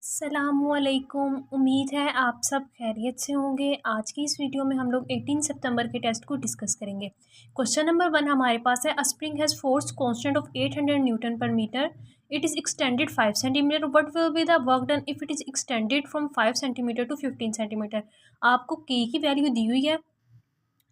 अस्सलामुअलैकुम। उम्मीद है आप सब खैरियत से होंगे। आज की इस वीडियो में हम लोग 18 सितंबर के टेस्ट को डिस्कस करेंगे। क्वेश्चन नंबर 1 हमारे पास है, a spring has force constant of 800 newton per metre, it is extended 5 centimetre, what will be the work done if it is extended from 5 centimetre to 15 centimetre. आपको के की value दी हुई है,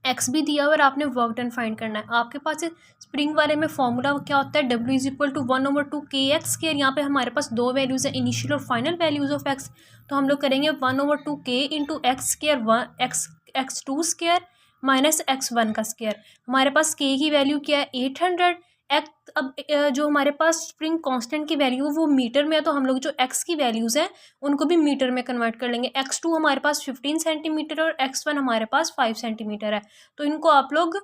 x भी दिया हुआ और आपने वर्क डन फाइंड करना है। आपके पास स्प्रिंग वाले में फॉर्मूला क्या होता है, डब्ल्यू इज इक्वल टू 1/2 के एक्स स्केयर। यहाँ पे हमारे पास दो वैल्यूज़ है, इनिशियल और फाइनल वैल्यूज़ ऑफ एक्स। तो हम लोग करेंगे 1/2 के into X square X two square minus x1 का स्केयर। हमारे पास के की वैल्यू क्या है 800। अब जो हमारे पास स्प्रिंग कांस्टेंट की वैल्यू वो मीटर में है, तो हम लोग जो एक्स की वैल्यूज़ हैं उनको भी मीटर में कन्वर्ट कर लेंगे। x2 हमारे पास 15 सेंटीमीटर और x1 हमारे पास 5 सेंटीमीटर है। तो इनको आप लोग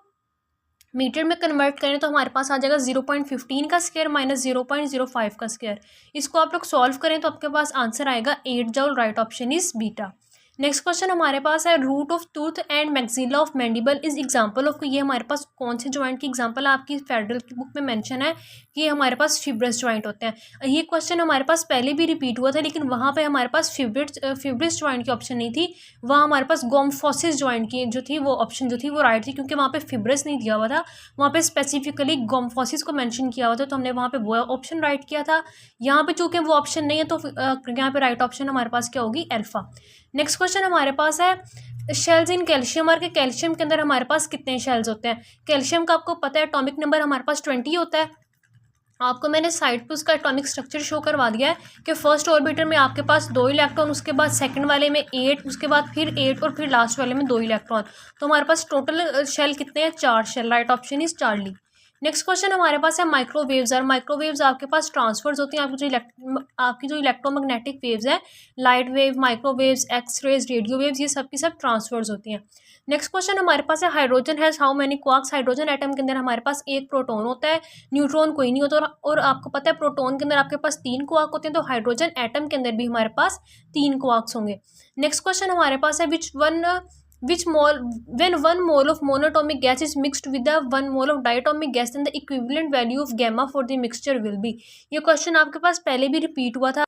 मीटर में कन्वर्ट करें तो हमारे पास आ जाएगा 0.15 का स्क्वायर माइनस 0.05 का स्क्वायर। इसको आप लोग सॉल्व करें तो आपके पास आंसर आएगा 8 joule. Right option is beta. Next question हमारे पास है, root of tooth and maxilla of mandible is example of. ये हमारे पास कौन से जॉइंट की एग्जांपल आपकी फेडरल की बुक में मेंशन है कि ये हमारे पास फिब्रस जॉइंट होते हैं। ये क्वेश्चन हमारे पास पहले भी रिपीट हुआ था, लेकिन वहाँ पे हमारे पास फिब्रिस जॉइंट की ऑप्शन नहीं थी। वहाँ हमारे पास गोम्फोसिस जॉइंट की जो थी वो ऑप्शन जो थी वो राइट थी, क्योंकि वहाँ पे फिब्रस नहीं दिया हुआ था, वहाँ पे स्पेसिफिकली गोम्फोसिस को मेंशन किया हुआ था, तो हमने वहाँ पे वो ऑप्शन राइट किया था। यहाँ पे चूंकि वो ऑप्शन नहीं है तो यहाँ पे राइट ऑप्शन हमारे पास क्या होगी, अल्फा। नेक्स्ट क्वेश्चन हमारे पास है, शेल्स इन कैल्शियम और के कैल्शियम के अंदर हमारे पास कितने शेल्स होते हैं। कैल्शियम का आपको पता है एटॉमिक नंबर हमारे पास 20 होता है। आपको मैंने साइड पे उसका एटॉमिक स्ट्रक्चर शो करवा दिया है कि फर्स्ट ऑर्बिटर में आपके पास 2 इलेक्ट्रॉन, उसके बाद सेकंड वाले में 8, उसके बाद फिर 8 और फिर लास्ट वाले में 2 इलेक्ट्रॉन। तो हमारे पास टोटल शेल कितने हैं, 4 shell. Right option is Charlie. Next question हमारे पास है, माइक्रोवेव्स। और माइक्रोवेव्स आपके पास ट्रांसफर्स होती हैं। आपकी जो इलेक्ट्रोमैग्नेटिक वेव्स है, light wave, microwaves, X-rays, radio waves, ये सब की सब ट्रांसफर्स होती हैं। नेक्स्ट क्वेश्चन हमारे पास है, hydrogen has how many quarks. Hydrogen atom के अंदर हमारे पास एक प्रोटॉन होता है, न्यूट्रॉन कोई नहीं होता। और आपको पता है प्रोटॉन के अंदर आपके पास 3 क्वार्क होते हैं, तो हाइड्रोजन एटम के अंदर भी हमारे पास 3 क्वार्क्स होंगे। नेक्स्ट क्वेश्चन हमारे पास है, which mole when 1 mole of monatomic gas is mixed with the 1 mole of diatomic gas, then the equivalent value of gamma for the mixture will be। ये question आपके पास पहले भी रिपीट हुआ था।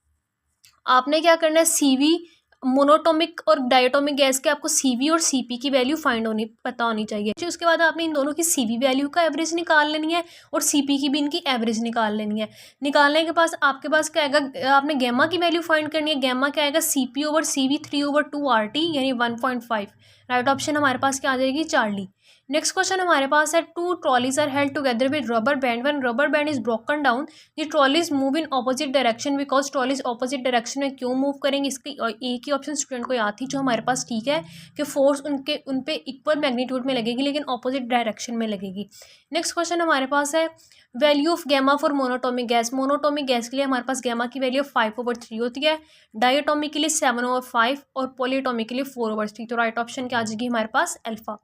आपने क्या करना है, सीवी मोनोटोमिक और डायटोमिक गैस के आपको सीवी और सीपी की वैल्यू पता होनी चाहिए। उसके बाद आपने इन दोनों की सीवी वैल्यू का एवरेज निकाल लेनी है और सीपी की भी इनकी एवरेज निकाल लेनी है। निकालने के पास आपके पास क्या आएगा, आपने गैमा की वैल्यू फाइंड करनी है। गैमा क्या आएगा, सीपी ओवर सीवी 3/2 RT यानी 1.5। राइट ऑप्शन हमारे पास क्या आ जाएगी, चार्ली। नेक्स्ट क्वेश्चन हमारे पास है, 2 trolleys are held together with rubber band, when rubber band is broken down the trolleys move in opposite direction, because trolleys opposite direction में क्यों move करेंगे। इसकी एक ही ऑप्शन स्टूडेंट को याद थी जो हमारे पास ठीक है, कि फोर्स उन पे इक्वल मैग्नीट्यूड में लगेगी लेकिन ऑपोजिट डायरेक्शन में लगेगी। नेक्स्ट क्वेश्चन हमारे पास है, value of gamma for monatomic gas. Monatomic gas के लिए हमारे पास गैमा की वैल्यू 5/3 होती है, डायटोमिक के लिए 7/5 और पॉलीटोमिक के लिए 4/3। तो राइट ऑप्शन क्या आ जाएगी हमारे पास, अल्फा।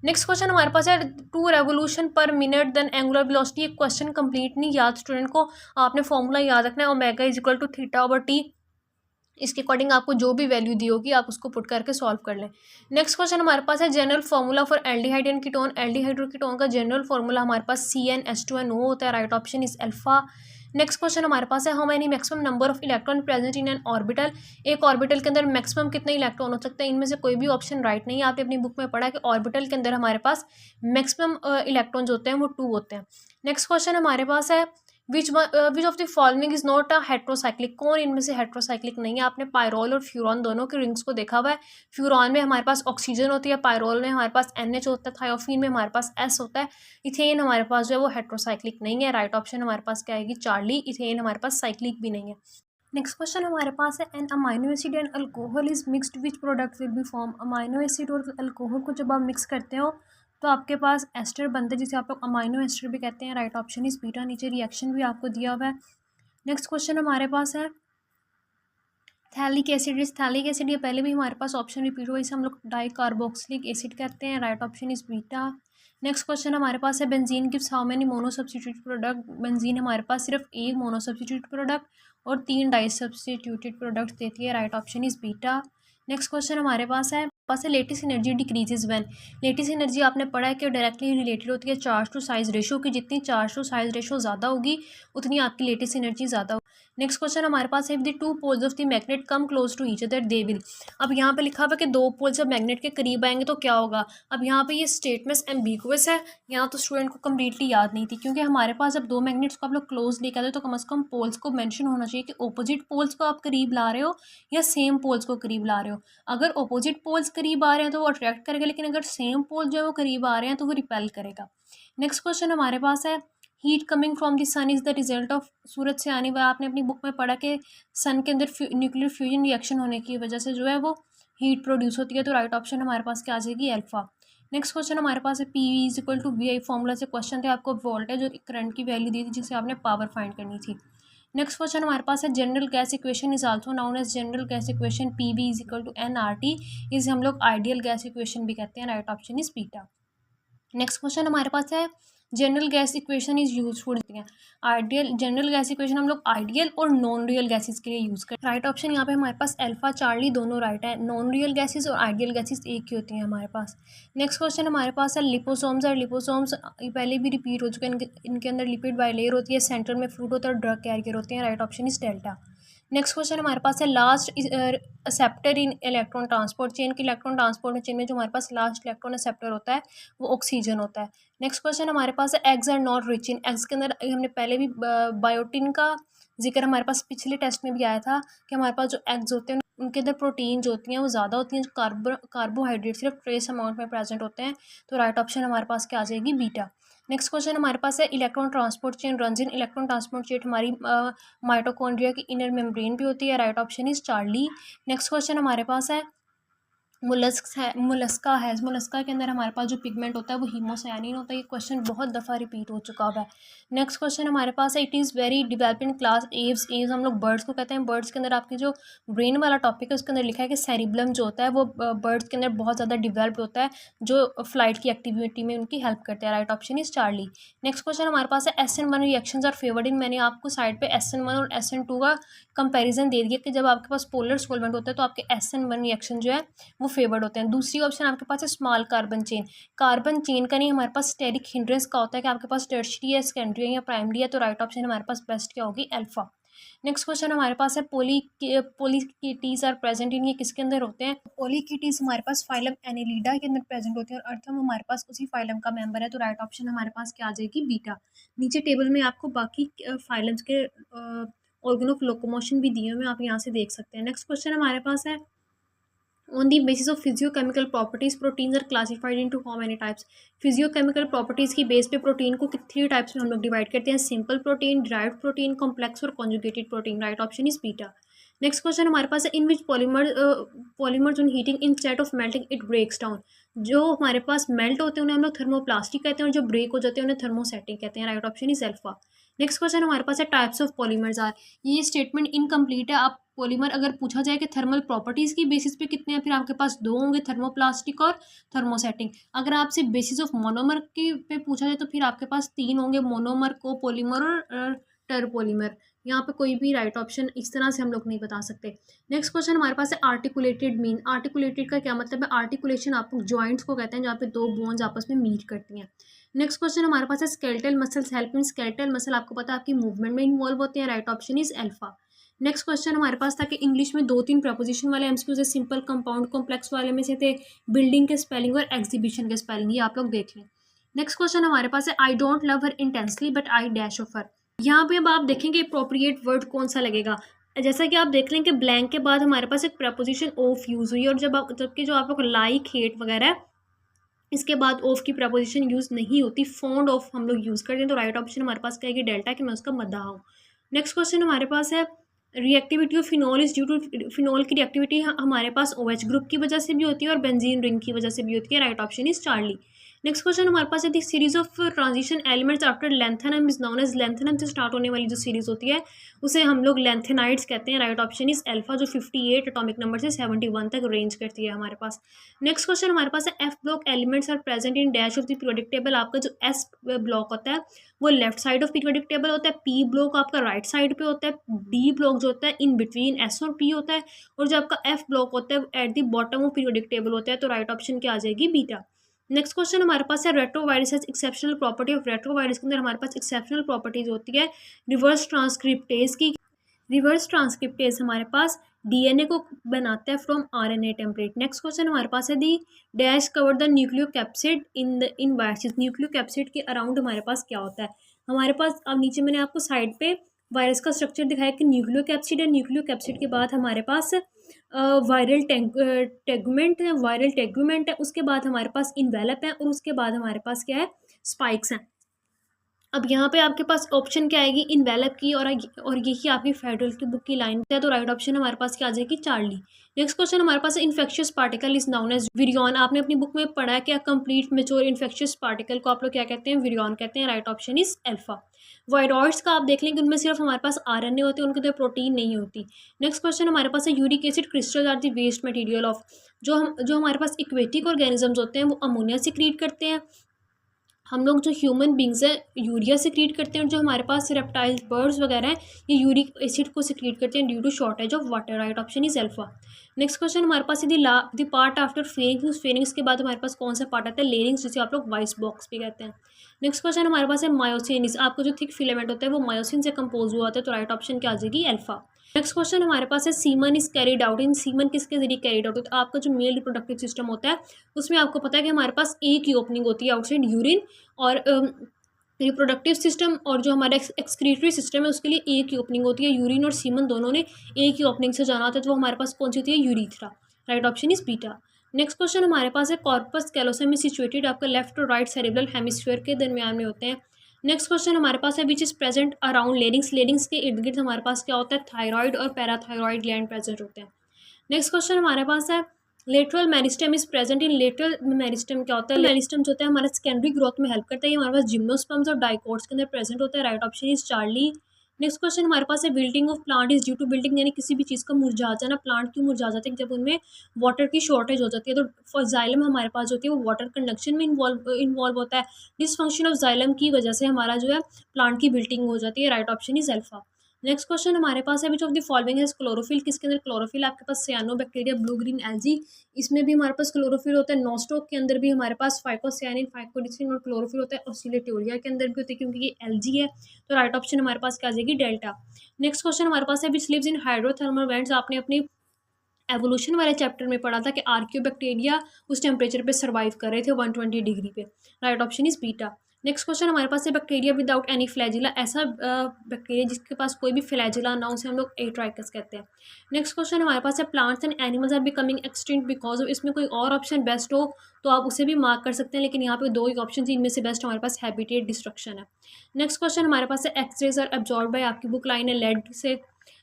नेक्स्ट क्वेश्चन हमारे पास है, 2 revolution per minute then angular velocity. एक क्वेश्चन कंप्लीट नहीं याद स्टूडेंट को, आपने फॉर्मूला याद रखना है, omega is equal to θ/t। इसके अकॉर्डिंग आपको जो भी वैल्यू दी होगी आप उसको पुट करके सॉल्व कर लें। नेक्स्ट क्वेश्चन हमारे पास है, general formula for aldehyde and ketone. Aldehyde और कीटोन का जनरल फार्मूला हमारे पास CnH2NO होता है। Right option is alpha. Next question हमारे पास है, how many maximum number of electron present in an orbital. एक ऑर्बिटल के अंदर मैक्सिमम कितने इलेक्ट्रॉन हो सकते हैं। इनमें से कोई भी ऑप्शन राइट नहीं है। आपने अपनी बुक में पढ़ा है कि ऑर्बिटल के अंदर हमारे पास मैक्सिमम इलेक्ट्रॉन्स होते हैं वो 2 होते हैं। नेक्स्ट क्वेश्चन हमारे पास है, which of the following is not a heterocyclic. कौन इनमें से हेट्रोसाइक्लिक नहीं है। आपने पायरोल और फ्यूरॉन दोनों के रिंग्स को देखा हुआ है। फ्यूरॉन में हमारे पास ऑक्सीजन होती है, पायरोल में हमारे पास NH होता है, थायोफीन में हमारे पास S होता है। इथेन हमारे पास जो है वो हेट्रोसाइक्लिक नहीं है। राइट ऑप्शन हमारे पास क्या आएगी, चार्ली। इथेन हमारे पास साइक्लिक भी नहीं है। नेक्स्ट क्वेश्चन हमारे पास है, an amino acid and alcohol is mixed which product will be form. Amino acid और अल्कोहल को जब आप मिक्स करते हो तो आपके पास एस्टर बनते हैं, जिसे आप लोग अमाइनो एस्टर भी कहते हैं। Right option is beta. नीचे रिएक्शन भी आपको दिया हुआ है। नेक्स्ट क्वेश्चन हमारे पास है, phthalic acid is phthalic acid. ये पहले भी हमारे पास ऑप्शन रिपीट हुआ, इसे हम लोग डाई कार्बोक्सिलिक एसिड कहते हैं। Right option is beta. Next question हमारे पास है, benzene gives how many mono substitute product. Benzene हमारे पास सिर्फ एक मोनो सब्स्टिट्यूट प्रोडक्ट और 3 डाई सब्स्टिट्यूटेड प्रोडक्ट देती है। Right option is beta. Next question हमारे पास है, latest energy decreases when. Latest energy आपने पढ़ा है कि डायरेक्टली रिलेटेड होती है चार्ज टू साइज रेशो की। जितनी चार्ज टू साइज रेशो ज़्यादा होगी उतनी आपकी लेटेस्ट एनर्जी ज़्यादा होगी। नेक्स्ट क्वेश्चन हमारे पास है, if the two poles of the magnet come close to each other they will. अब यहाँ पे लिखा हुआ है कि दो पोल जब मैग्नेट के करीब आएंगे तो क्या होगा। अब यहाँ पे ये स्टेटमेंट एम्बिगुअस है, यहाँ तो स्टूडेंट को कम्प्लीटली याद नहीं थी, क्योंकि हमारे पास जब दो मैग्नेट्स को आप लोग क्लोज लेकर आते हो तो कम से कम पोल्स को मेंशन होना चाहिए कि ऑपोजिट पोल्स को आप करीब ला रहे हो या सेम पोल्स को करीब ला रहे हो। अगर ऑपोजिट पोल्स करीब आ रहे हैं तो वो अट्रैक्ट करेगा, लेकिन अगर सेम पोल जो है वो करीब आ रहे हैं तो वो रिपेल करेगा। नेक्स्ट क्वेश्चन हमारे पास है, heat coming from the sun is the result of, सूरज से आने वाला, आपने अपनी बुक में पढ़ा कि सन के अंदर न्यूक्लियर फ्यूजन रिएक्शन होने की वजह से जो है वो हीट प्रोड्यूस होती है, तो राइट ऑप्शन हमारे पास क्या आ जाएगी, अल्फा। नेक्स्ट क्वेश्चन हमारे पास है, P V is equal to V I formula से क्वेश्चन थे, आपको वोल्टेज और करंट की वैल्यू दी थी जिससे आपने पावर फाइंड करनी थी। नेक्स्ट क्वेश्चन हमारे पास है, general gas equation is also known as general gas equation, P V is equal to N R T, इसे हम लोग आइडियल गैस इक्वेशन भी कहते हैं, right option is beta. Next question हमारे पास है, general gas equation is useful हैं। आइडियल जनरल गैस इक्वेशन हम लोग आइडियल और नॉन रियल गैसेस के लिए यूज़ करते हैं। राइट ऑप्शन यहाँ पे हमारे पास अल्फा चार्ली दोनों राइट है, नॉन रियल गैसेस और आइडियल गैसेस एक ही होती हैं हमारे पास। नेक्स्ट क्वेश्चन हमारे पास है, लिपोसोम्स और लिपोसोम्स पहले भी रिपीट हो चुके हैं, इनके अंदर लिपिड बाइलेयर होती है, सेंटर में फ्रूट होता है और ड्रग कैरियर होते हैं, right option is delta. Next question हमारे पास है, लास्ट एक्सेप्टर इन इलेक्ट्रॉन ट्रांसपोर्ट चेन की, इलेक्ट्रॉन ट्रांसपोर्ट चेन में जो हमारे पास लास्ट इलेक्ट्रॉन एक्सेप्टर होता है वो ऑक्सीजन होता है। नेक्स्ट क्वेश्चन हमारे पास है, eggs are not rich in, eggs के अंदर हमने पहले भी बायोटिन का जिक्र हमारे पास पिछले टेस्ट में भी आया था कि हमारे पास जो एग्स होते हैं उनके अंदर प्रोटीन जो होती हैं वो ज़्यादा होती हैं, जो कार्बोहाइड्रेट सिर्फ ट्रेस अमाउंट में प्रेजेंट होते हैं, तो राइट ऑप्शन हमारे पास क्या आ जाएगी, बीटा। नेक्स्ट क्वेश्चन हमारे पास है, इलेक्ट्रॉन ट्रांसपोर्ट चेन रनस इन, इलेक्ट्रॉन ट्रांसपोर्ट चेन हमारी माइटोकॉन्ड्रिया की इनर मेम्ब्रेन भी होती है, right option is Charlie. Next question हमारे पास है, मुलस्का है, मुलस्का के अंदर हमारे पास जो पिगमेंट होता है वो हीमोसायानिन होता है, ये क्वेश्चन बहुत दफ़ा रिपीट हो चुका हुआ है। नेक्स्ट क्वेश्चन हमारे पास है, it is very develop in class Aves, Aves हम लोग बर्ड्स को कहते हैं, बर्ड्स के अंदर आपके जो ब्रेन वाला टॉपिक है उसके अंदर लिखा है कि सेरिब्लम जो होता है वो बर्ड्स के अंदर बहुत ज़्यादा डिवेल्प्ड होता है, जो फ्लाइट की एक्टिविटी में उनकी हेल्प करता है, right option is Charlie. Next question हमारे पास है, SN1 रिएक्शंस आर फेवर्ड इन, मैंने आपको साइड पे SN1 और SN2 का कंपैरिजन दे दिया कि जब आपके पास पोलर सॉल्वेंट होता है तो आपके SN1 रिएक्शन जो है वो फेवर्ड होते हैं। दूसरी ऑप्शन आपके पास है, small carbon chain, carbon chain का नहीं, हमारे पास स्टेरिक हिंड्रेंस का होता है कि आपके पास टर्शियरी है, सेकेंडरी है या प्राइमरी है, तो राइट ऑप्शन हमारे पास बेस्ट क्या होगी, अल्फा। नेक्स्ट क्वेश्चन हमारे पास है, पोलीकीटीज आर प्रेजेंट इन, ये किसके अंदर होते हैं, पोलीकीटीज हमारे पास फाइलम एनिलिडा के अंदर प्रेजेंट होते हैं और अर्थम हमारे पास उसी फाइलम का मेंबर है, तो राइट ऑप्शन हमारे पास क्या आ जाएगी, बीटा। नीचे टेबल में आपको बाकी फाइलम्स के ऑर्गन ऑफ लोकोमोशन भी दिए हुए, आप यहाँ से देख सकते हैं। नेक्स्ट क्वेश्चन हमारे पास है, on the basis of physiochemical properties proteins are classified into how many types, physiochemical properties की बेस पे प्रोटीन को 3 टाइप्स में हम लोग डिवाइड करते हैं, simple protein, derived protein, complex और conjugated protein, right option is beta. Next question हमारे पास है, in which polymers on heating instead of melting it breaks down, जो हमारे पास मेल्ट होते हैं उन्हें हम लोग थर्मोप्लास्टिक कहते हैं और जो ब्रेक हो जाते हैं उन्हें थर्मोसेटिक कहते हैं, right option is alpha. Next question हमारे पास है, टाइप्स ऑफ पॉलीमर्स आर, ये स्टेटमेंट इनकम्प्लीट है, आप पॉलीमर अगर पूछा जाए कि थर्मल प्रॉपर्टीज़ की बेसिस पे कितने हैं, फिर आपके पास 2 होंगे, थर्मोप्लास्टिक और थर्मोसेटिंग। अगर आपसे बेसिस ऑफ मोनोमर के पे पूछा जाए तो फिर आपके पास 3 होंगे, मोनोमर, कोपोलीमर और टर्पोलीमर। यहाँ पे कोई भी राइट ऑप्शन इस तरह से हम लोग नहीं बता सकते। नेक्स्ट क्वेश्चन हमारे पास है, आर्टिकुलेटेड मीन, आर्टिकुलेटेड का क्या मतलब है, आर्टिकुलेशन आप लोग जॉइंट्स को कहते हैं जहाँ पे 2 बोन्स आपस में मीट करती हैं। नेक्स्ट क्वेश्चन हमारे पास है, skeletal muscles help in, skeletal muscle आपको पता है आपकी मूवमेंट में इन्वॉल्व होते हैं, right option is alpha. Next question हमारे पास था कि इंग्लिश में 2-3 प्रपोजिशन वाले एमसीक्यू से, सिंपल, कंपाउंड, कॉम्प्लेक्स वाले में से थे बिल्डिंग के स्पेलिंग और एग्जीबिशन के स्पेलिंग, ये आप लोग देख लें। नेक्स्ट क्वेश्चन हमारे पास है, I don't love her intensely but I dash of her, यहाँ पे अब आप देखेंगे अप्रोप्रिएट वर्ड कौन सा लगेगा। जैसा कि आप देख लें कि ब्लैंक के बाद हमारे पास एक प्रपोजिशन ऑफ यूज़ हुई और जबकि जो आप लोग लाइक, हेट वगैरह इसके बाद ऑफ की प्रपोजिशन यूज़ नहीं होती, फॉन्ड ऑफ हम लोग यूज़ करते हैं, तो राइट ऑप्शन हमारे पास क्या है कि डेल्टा, कि मैं उसका मद्दाह हूँ। नेक्स्ट क्वेश्चन हमारे पास है, reactivity of phenol is due to, phenol की रिएक्टिविटी हमारे पास OH ग्रुप की वजह से भी होती है और बेंजीन रिंग की वजह से भी होती है, right option is Charlie. Next question हमारे पास है, the series of transition elements after lanthanum is known as, lanthanum से स्टार्ट होने वाली जो सीरीज होती है उसे हम लोग लेंथेनाइड्स कहते हैं, राइट ऑप्शन इज अल्फा, जो 58 एटॉमिक नंबर से 71 तक रेंज करती है हमारे पास। नेक्स्ट क्वेश्चन हमारे पास है, F block elements are present in dash of the periodic table, आपका जो एस ब्लॉक होता है वो left side of periodic table होता है, पी ब्लॉक आपका राइट साइड पे होता है, डी ब्लॉक जो होता है इन बिटवीन एस और पी होता है, और जो आपका एफ ब्लॉक होता है at the bottom of periodic table होता है, तो राइट ऑप्शन क्या आ जाएगी, बीटा। नेक्स्ट क्वेश्चन हमारे पास है, retrovirus has exceptional property of, retrovirus के अंदर हमारे पास एक्सेप्शनल प्रॉपर्टीज होती है रिवर्स ट्रांसक्रिप्टेज की, रिवर्स ट्रांसक्रिप्टेज हमारे पास डीएनए को बनाता है from RNA template. Next question हमारे पास है the dash cover the nucleocapsid in viruses. Nucleocapsid के अराउंड हमारे पास क्या होता है? हमारे पास अब नीचे मैंने आपको साइड पे वायरस का स्ट्रक्चर दिखाया कि न्यूक्लियोकैप्सिड है। न्यूक्लियोकैप्सिड के बाद हमारे पास वायरल टेगुमेंट है। उसके बाद हमारे पास इन्वेलप है और उसके बाद हमारे पास क्या है? स्पाइक्स हैं। अब यहाँ पे आपके पास ऑप्शन क्या आएगी? इन्वेलप की और यही आपकी फेडरल की बुक की लाइन है, तो राइट ऑप्शन हमारे पास क्या आ जाएगी? चार्ली। नेक्स्ट क्वेश्चन हमारे पास infectious particle is known as virion. आपने अपनी बुक में पढ़ा है क्या? कंप्लीट मेच्योर इन्फेक्शियस पार्टिकल को आप लोग क्या कहते हैं? विरियन कहते हैं। Right option is alpha. Viroids का आप देख लेंगे उनमें सिर्फ हमारे पास आरएनए होते हैं, उनके अंदर प्रोटीन नहीं होती। नेक्स्ट क्वेश्चन हमारे पास है uric acid crystal are the waste material of. जो हमारे पास इक्वेटिक ऑर्गेनिजम्स होते हैं वो अमोनिया सिक्रीट करते हैं। हम लोग जो ह्यूमन बींग्स हैं यूरिया सिक्रीट करते हैं, और जो हमारे पास रेप्टाइल्स बर्ड्स वगैरह हैं ये यूरिक एसिड को सिक्रीट करते हैं due to shortage of water. Right option is alpha. Next question हमारे पास यदि the part after pharynx. Pharynx के बाद हमारे पास कौन सा पार्ट आता है? लेरिंग्स, जिसे आप लोग वॉइस बॉक्स भी कहते हैं। नेक्स्ट क्वेश्चन हमारे पास है मायोसिन। आपको जो थिक फिलामेंट होता है वो मायोसिन से कंपोज हुआ होता है, तो राइट ऑप्शन क्या आ जाएगी? अल्फा। नेक्स्ट क्वेश्चन हमारे पास है semen is carried out in. Semen किसके जरिए कैरिड आउट होता है? आपका जो मेल रिप्रोडक्टिव सिस्टम होता है उसमें आपको पता है कि हमारे पास एक ही ओपनिंग होती है आउटसाइड यूरिन, और रिप्रोडक्टिव सिस्टम और जो हमारा एक्सक्रीटरी सिस्टम है उसके लिए एक ही ओपनिंग होती है। यूरिन और सीमन दोनों ने एक ही ओपनिंग से जाना होता है, तो वो हमारे पास कौन सी होती है? Urethra. Right option is beta. Next question हमारे पास है कॉर्पस कैलोसम में सिचुएटेड। आपका लेफ्ट और राइट सेरेब्रल हेमिस्फीयर के दरमियान में होते हैं। नेक्स्ट क्वेश्चन हमारे पास है which is present around larynx. Larynx के इर्द गिर्द हमारे पास क्या होता है? थायराइड और पैराथायराइड ग्लैंड प्रेजेंट होते हैं। नेक्स्ट क्वेश्चन हमारे पास है lateral meristem is present in. Lateral meristem क्या होता है? मेरिस्टेम जो होता है हमारा सेकेंडरी ग्रोथ में हेल्प करता है, ये हमारे पास जिम्नोस्पर्म्स और डाइकोट्स के अंदर प्रेजेंट होता है। Right option is Charlie. Next question हमारे पास है wilting of plant is due to wilting, यानी किसी भी चीज़ का मुरझा जाना। प्लांट क्यों मुरझा जाते हैं? जब उनमें वाटर की शॉर्टेज हो जाती है। तो फॉर जाइलम हमारे पास जो होती है वो वाटर कंडक्शन में इन्वॉल्व होता है। डिसफंक्शन ऑफ जाइलम की वजह से हमारा जो है प्लांट की विल्टिंग हो जाती है। Right option is alpha. Next question हमारे पास है which of the following has chlorophyll. किसके अंदर क्लोरोफिल? आपके पास सियानोबैक्टीरिया, ब्लू ग्रीन एल्जी, इसमें भी हमारे पास क्लोरोफिल होता है। नॉस्टॉक के अंदर भी हमारे पास फाइकोसियानिन, फाइकोडिसिन और क्लोरोफिल होता है। ऑसिलेटोरिया के अंदर भी होते हैं क्योंकि ये एल्जी है, तो राइट ऑप्शन हमारे पास क्या आ जाएगी? डेल्टा। नेक्स्ट क्वेश्चन हमारे पास है विच लिव्स इन हाइड्रोथर्मल वेंट्स। आपने अपने एवोल्यूशन वाले चैप्टर में पढ़ा था कि आर्कियोबैक्टीरिया उस टेम्परेचर पे सर्वाइव कर रहे थे 120 डिग्री पे। Right option is beta. Next question हमारे पास है बैक्टीरिया विदाउट एनी फ्लैजिला। ऐसा बैक्टीरिया जिसके पास कोई भी फ्लैजिला ना हो उसे हम लोग एट्राइकस कहते हैं। नेक्स्ट क्वेश्चन हमारे पास है plants and animals are becoming extinct because of. इसमें कोई और ऑप्शन बेस्ट हो तो आप उसे भी मार्क कर सकते हैं, लेकिन यहाँ पे दो ही ऑप्शन इनमें से बेस्ट हमारे पास हैबिटेट डिस्ट्रक्शन है। नेक्स्ट क्वेश्चन हमारे पास है एक्सरेज आर एब्जॉर्ब बाय। आपकी बुक लाइन है लेड से।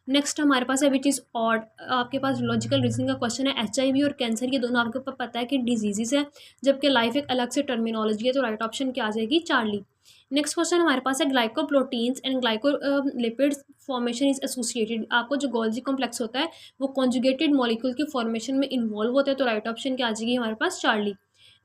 नेक्स्ट हमारे पास है विच इज़ ऑड। आपके पास लॉजिकल रीजनिंग का क्वेश्चन है। एचआईवी और कैंसर ये दोनों आपके ऊपर पता है कि डिजीजेस है, जबकि लाइफ एक अलग से टर्मिनोलॉजी है, तो राइट ऑप्शन क्या आ जाएगी? चार्ली। नेक्स्ट क्वेश्चन हमारे पास है glycoproteins and glycolipids formation is associated. आपको जो गोल्जी कॉम्प्लेक्स होता है वो कॉन्जुगेटेड मॉलिक्यूल के फॉर्मेशन में इन्वॉल्व होता है, तो राइट ऑप्शन क्या आ जाएगी हमारे पास? चार्ली।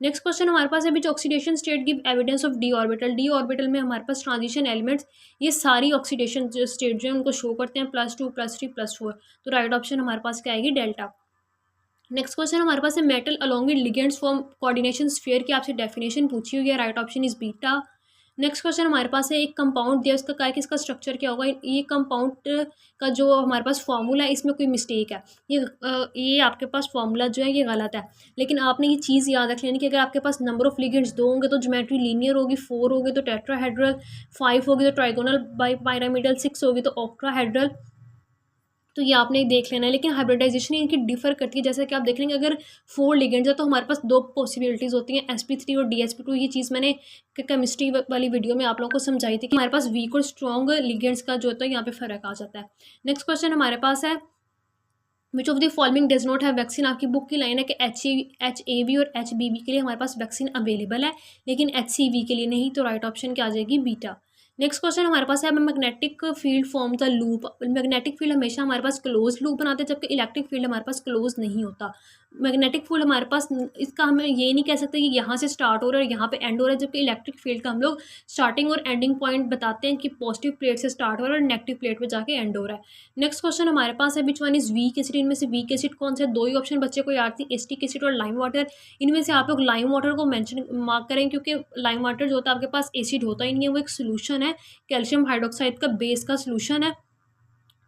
नेक्स्ट क्वेश्चन हमारे पास है which oxidation state give evidence of d orbital. D orbital में हमारे पास ट्रांजिशन एलिमेंट्स ये सारी ऑक्सीडेशन स्टेट जो है उनको शो करते हैं, +2 +3 +4, तो राइट ऑप्शन हमारे पास क्या आएगी? डेल्टा। नेक्स्ट क्वेश्चन हमारे पास है metal along with ligands form coordination sphere की आपसे डेफिनेशन पूछी हुई है। Right option is beta. Next question हमारे पास है एक कंपाउंड दिया, उसका क्या किसका स्ट्रक्चर क्या होगा? ये कंपाउंड का जो हमारे पास फॉर्मूला है इसमें कोई मिस्टेक है। ये आपके पास फॉर्मूला जो है ये गलत है, लेकिन आपने ये चीज़ याद रख लेनी कि अगर आपके पास नंबर ऑफ लिगेंड्स 2 होंगे तो ज्योमेट्री लीनियर होगी, 4 होगी तो टेट्राहेड्रल, 5 होगी तो ट्राइगोनल बाई पिरामिडल, 6 होगी तो ऑक्टाहेड्रल, तो ये आपने देख लेना है। लेकिन हाइब्रिडाइजेशन इनकी डिफर करती है, जैसे कि आप देख लेंगे अगर 4 लिगेंड्स है तो हमारे पास 2 पॉसिबिलिटीज़ होती हैं, sp3 और dsp2। ये चीज़ मैंने केमिस्ट्री वाली वीडियो में आप लोगों को समझाई थी कि हमारे पास वीक और स्ट्रॉन्ग लिगेंड्स का जो होता है यहाँ पे फ़र्क आ जाता है। नेक्स्ट क्वेश्चन हमारे पास है which of the following does not have vaccine. आपकी बुक की लाइन है कि HAV और HBV के लिए हमारे पास वैक्सीन अवेलेबल है, लेकिन HCV के लिए नहीं, तो राइट ऑप्शन क्या आ जाएगी? बीटा। नेक्स्ट क्वेश्चन हमारे पास है magnetic field form the loop. Magnetic field हमेशा हमारे पास क्लोज लूप बनाते हैं, जबकि इलेक्ट्रिक फील्ड हमारे पास क्लोज नहीं होता। मैग्नेटिक फील्ड हमारे पास इसका हमें ये नहीं कह सकते कि यहाँ से स्टार्ट हो रहा है और यहाँ पे एंड हो रहा है, जबकि इलेक्ट्रिक फील्ड का हम लोग स्टार्टिंग और एंडिंग पॉइंट बताते हैं कि पॉजिटिव प्लेट से स्टार्ट हो रहा है और नेगेटिव प्लेट पे जाके एंड हो रहा है। नेक्स्ट क्वेश्चन हमारे पास है which one is weak acid. इनमें से वीक एसिड कौन सा है? 2 ही ऑप्शन बच्चे को याद थी, एसिटिक एसिड और लाइम वाटर। इनमें से आप लोग लाइम वाटर को मेंशन मार्क करें, क्योंकि लाइम वाटर जो होता है आपके पास एसिड होता ही नहीं है, वो एक सोल्यूशन है, कैल्शियम हाइड्रोक्साइड का बेस का सोल्यूशन है।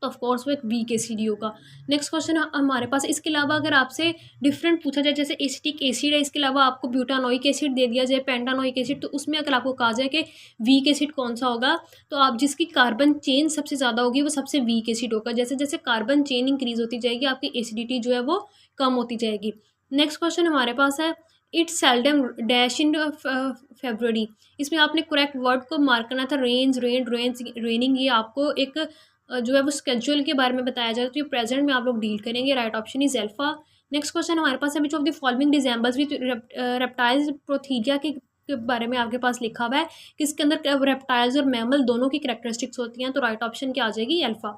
तो ऑफकोर्स वो एक वीक एसिड ही होगा। नेक्स्ट क्वेश्चन हमारे पास, इसके अलावा अगर आपसे डिफरेंट पूछा जाए, जैसे एसिटिक एसिड है, इसके अलावा आपको ब्यूटानोइक एसिड दे दिया जाए, पेंटानोइक एसिड, तो उसमें अगर आपको कहा जाए कि वीक एसिड कौन सा होगा, तो आप जिसकी कार्बन चेन सबसे ज़्यादा होगी वो सबसे वीक एसिड होगा। जैसे जैसे कार्बन चेन इंक्रीज होती जाएगी आपकी एसिडिटी जो है वो कम होती जाएगी। नेक्स्ट क्वेश्चन हमारे पास है, it's seldom dash in February. इसमें आपने करेक्ट वर्ड को मार्क करना था, रेनिंग, ये आपको एक जो है वो स्केड्यूल के बारे में बताया जाए, तो ये प्रेजेंट में आप लोग डील करेंगे। Right option is alpha. Next question हमारे पास है, which of the following resembles with reptiles prototheria के बारे में आपके पास लिखा हुआ है कि इसके अंदर रेप्टाइल्स और मैमल दोनों की कैरेक्टरिस्टिक्स होती हैं, तो राइट ऑप्शन क्या आ जाएगी, अल्फा।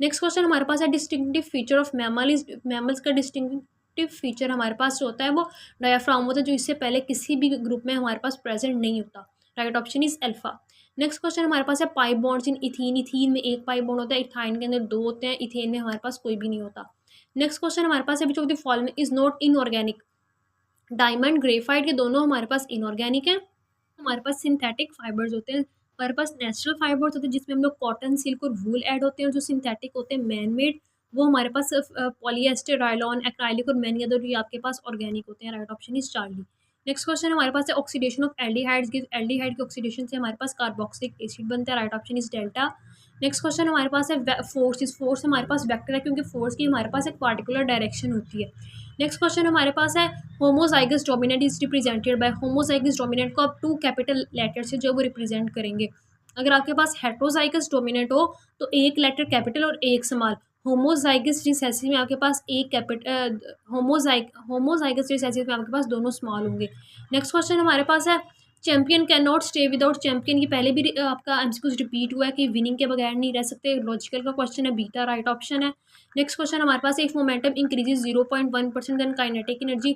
नेक्स्ट क्वेश्चन हमारे पास है, distinctive feature of mammal is, mammals का डिस्टिंक्टिव फीचर हमारे पास जो होता है वो डायाफ्राम होता है, जो इससे पहले किसी भी ग्रुप में हमारे पास प्रेजेंट नहीं होता। Right option is alpha. Next question हमारे पास है, pi bonds in ethene. Ethene में एक पाई बॉन्ड होता है, इथाइन के अंदर दो होते हैं, इथेन में हमारे पास कोई भी नहीं होता। नेक्स्ट क्वेश्चन हमारे पास है, which of the following is not inorganic. Diamond, graphite, के दोनों हमारे पास इनऑर्गेनिक है। हमारे पास सिंथेटिक फाइबर्स होते हैं, हमारे पास नेचुरल फाइबर्स होते हैं जिसमें हम लोग कॉटन, सिल्क और वूल ऐड होते हैं, और जो सिंथेटिक होते हैं मैन मेड, वो हमारे पास पॉलीएस्टर, रायलॉन, एक्राइलिक और मैनी अदर ये आपके पास ऑर्गेनिक होते हैं। Right option is Charlie. Next question हमारे पास है, ऑक्सीडेशन ऑफ एल्डिहाइड्स। एल्डिहाइड के ऑक्सीडेशन से हमारे पास कार्बोक्सिलिक एसिड बनता है। Right option is delta. Next question हमारे पास है, फोर्स। फोर्स हमारे पास वेक्टर है क्योंकि फोर्स की हमारे पास एक पार्टिकुलर डायरेक्शन होती है। नेक्स्ट क्वेश्चन हमारे पास है, homozygous dominant is represented by. Homozygous dominant को आप 2 कैपिटल लेटर से जो वो रिप्रेजेंट करेंगे। अगर आपके पास हेट्रोजाइगस डोमिनेंट हो तो एक लेटर कैपिटल और एक स्मॉल। होमोजाइगस रिसेसिव में आपके पास एक कैपिटल, होमोजाइगस रिसेसिव में आपके पास दोनों स्मॉल होंगे। नेक्स्ट क्वेश्चन हमारे पास है, champion can not stay without champion. की पहले भी आपका एमसीक्यूज रिपीट हुआ है कि विनिंग के बगैर नहीं रह सकते। लॉजिकल का क्वेश्चन है, बीटा राइट ऑप्शन है। नेक्स्ट क्वेश्चन हमारे पास, if momentum increases 0.1% then kinetic energy.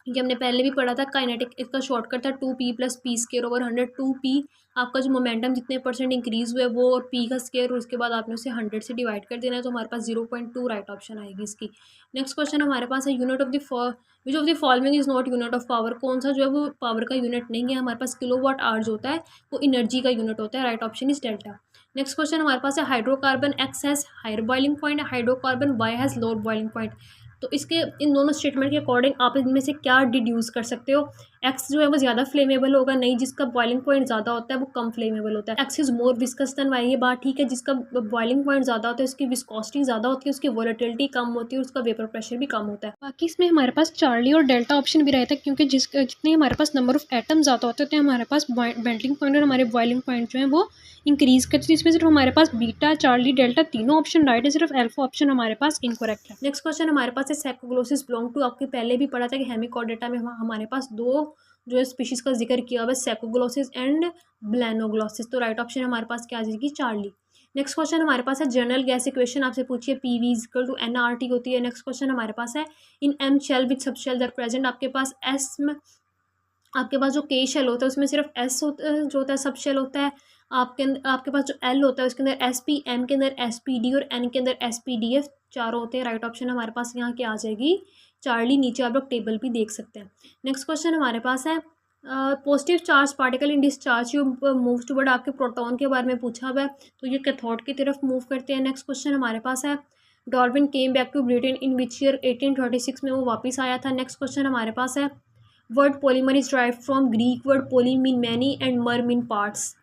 ये हमने पहले भी पढ़ा था, काइनेटिक इसका शॉर्टकट था 2p + p square over 100। 2p आपका जो मोमेंटम जितने परसेंट इंक्रीज हुआ है वो, और p का स्क्वायर, और उसके बाद आपने उसे 100 से डिवाइड कर देना है, तो हमारे पास 0.2 राइट ऑप्शन आएगी इसकी। नेक्स्ट क्वेश्चन हमारे पास है, unit of the which of the following is not unit of power. कौन सा जो है वो पावर का यूनिट नहीं है। हमारे पास किलोवाट आवर जो होता है वो एनर्जी का यूनिट होता है। Right option is delta. Next question हमारे पास है, hydrocarbon X has higher boiling point, hydrocarbon Y has lower boiling point. तो इसके इन दोनों स्टेटमेंट के अकॉर्डिंग आप इनमें से क्या डिड्यूस कर सकते हो। एक्स जो है वो ज़्यादा फ्लेमेबल होगा, नहीं, जिसका बॉइलिंग पॉइंट ज़्यादा होता है वो कम फ्लेमेबल होता है। X is more viscous than Y, ये बात ठीक है। जिसका बॉइलिंग पॉइंट ज़्यादा होता है उसकी विस्कोसिटी ज़्यादा होती है, उसकी वोलेटिलिटी कम होती है, उसका वेपर प्रेशर भी कम होता है। बाकी इसमें हमारे पास चार्ली और डेल्टा ऑप्शन भी रहता है, क्योंकि जितने हमारे पास नंबर ऑफ एटम ज़्यादा होते हैं हमारे पास मेल्टिंग पॉइंट और हमारे बॉइलिंग पॉइंट जो है वो इंक्रीज करते हैं। इसमें सिर्फ हमारे पास बीटा, चार्ली, डेल्टा तीनों ऑप्शन राइट है, सिर्फ अल्फा ऑप्शन हमारे पास इनकरेक्ट है। नेक्स्ट क्वेश्चन हमारे पास है, सैकोग्लोसिस बिलोंग टू। आपके पहले भी पढ़ा था कि हेमिकोडेटा में हमारे पास दो जो है स्पीशीज का जिक्र किया हुआ है, सैकोग्लोसिस एंड ब्लैनोग्लोसिस। तो राइट ऑप्शन हमारे पास क्या आ जाएगी, चार्ली। नेक्स्ट क्वेश्चन हमारे पास है, जनरल गैस इक्वेशन आपसे पूछिए, पीवी = nRT होती है। नेक्स्ट क्वेश्चन हमारे पास है, in M shell with sub shell are present. आपके पास एस में, आपके पास जो के शेल होता है उसमें सिर्फ एस जो होता है सब शेल होता है। आपके पास जो एल होता है उसके अंदर एस पी, एम के अंदर एस पी डी और एन के अंदर एस पी डी एफ चारों होते हैं। राइट ऑप्शन हमारे पास यहाँ क्या आ जाएगी, चार्ली। नीचे आप लोग टेबल भी देख सकते हैं। नेक्स्ट क्वेश्चन हमारे पास है, positive charge particle in discharge you move toward. आपके प्रोटॉन के बारे में पूछा हुआ है, तो ये कैथोड की तरफ मूव करते हैं। नेक्स्ट क्वेश्चन हमारे पास है, Darwin came back to Britain in which year. 1836 में वो वापस आया था। नेक्स्ट क्वेश्चन हमारे पास है, word polymer is drive from Greek word poly mean many and mer mean parts.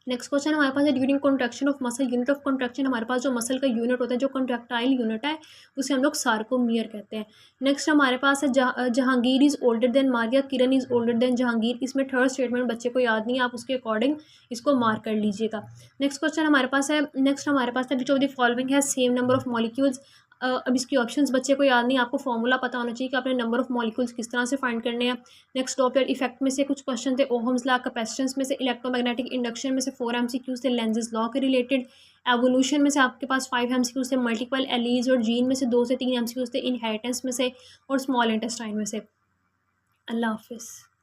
Next question हमारे पास है, during contraction of muscle. Unit of contraction हमारे पास जो मसल का यूनिट होता है, जो कॉन्ट्रैक्टाइल यूनिट है, उसे हम लोग सार्कोमियर कहते हैं। नेक्स्ट हमारे पास है, Jahangir is older than Maria, Kiran is older than Jahangir. इसमें थर्ड स्टेटमेंट बच्चे को याद नहीं है, आप उसके अकॉर्डिंग इसको मार्क कर लीजिएगा। नेक्स्ट क्वेश्चन हमारे पास है, विच ऑफ द फॉलोइंग है सेम नंबर ऑफ मॉलिक्यूल्स। अब इसकी ऑप्शंस बच्चे को याद नहीं, आपको फॉर्मूला पता होना चाहिए कि आपने नंबर ऑफ मॉलिक्यूल्स किस तरह से फाइंड करने हैं। नेक्स्ट डॉपलर इफेक्ट में से कुछ क्वेश्चन थे, ओहम्स लॉ, कैपेसिटेंस में से, इलेक्ट्रोमैग्नेटिक इंडक्शन में से 4 MCQs थे, लेंजेस लॉ के रिलेटेड। एवोल्यूशन में से आपके पास 5 MCQs थे, मल्टीपल एलीज और जीन में से 2 से 3 MCQs थे, इनहेरिटेंस में से और स्मॉल इंटेस्टाइन में से। अल्लाह हाफिज़।